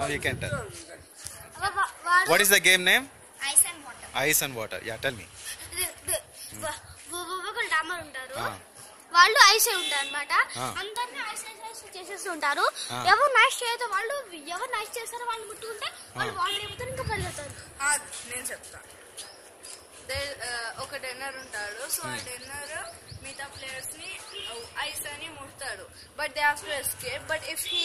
Now you can tell. What is the game name? Ice and water. Ice and water. Yeah, tell me. వాళ్ళు ice ఉంటారు అనమాట. అందరినీ ice చేసేస్తుంటారు. ఎవరు nice చేయతో వాళ్ళు ఎవరు నైస్ చేస్తారో వాళ్ళు ముట్టుకుంటే వాళ్ళు వాళ్ళు లేకపోతే ఇంకా పడిపోతారు. నేను చెప్తా. ఒక డిన్నర్ ఉంటాడు. సో ఆ డిన్నర్ మిగతా ప్లేయర్స్ ని ఐస్ అని ముడతాడు. But they have to escape. But if he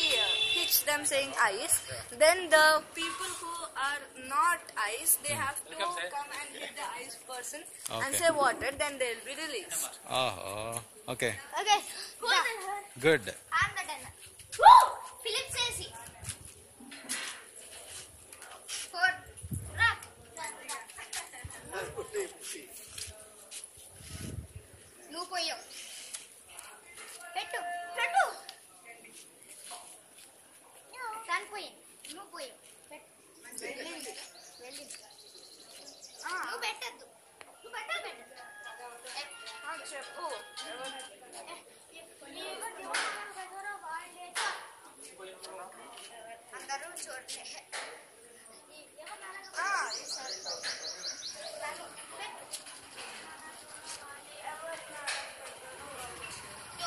hits them saying ice, then the people who are not ice, they have to come and hit the ice person and say water, then they will be released. Okay. Okay. Good. I'm the dinner. Woo! Philip says he. For rock. నువ్వు పోయావు. పెట్టు పెట్టు. దాని పోయి నువ్వు పోయావు. వెళ్ళింది వెళ్ళింది. నువ్వు పెట్టద్దు. నువ్వు పెట్టద్దు. చెప్పు. అందరూ చూడండి.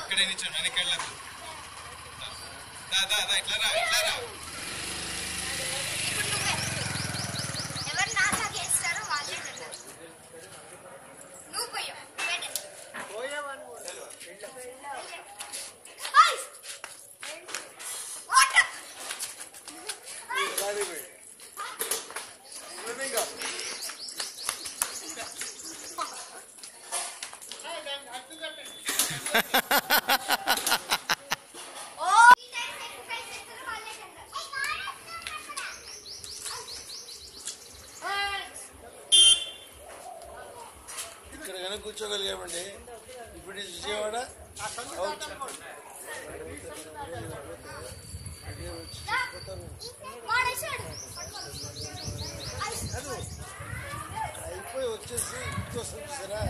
ఇక్కడే నిల్చోండి, వెనక్కి వెళ్ళొద్దు. ఇట్లా రా. ఇప్పుడు నువ్వే ఎవరు నాసాకి వేస్తారో వాళ్ళే తిన్నారు. నువ్వు పోయావు. ఇక్కడ కనుక కూర్చోగలిగామండి. ఇప్పుడు విజయవాడ అయిపోయి వచ్చేసి ఇంటికి వస్తుంది సరే.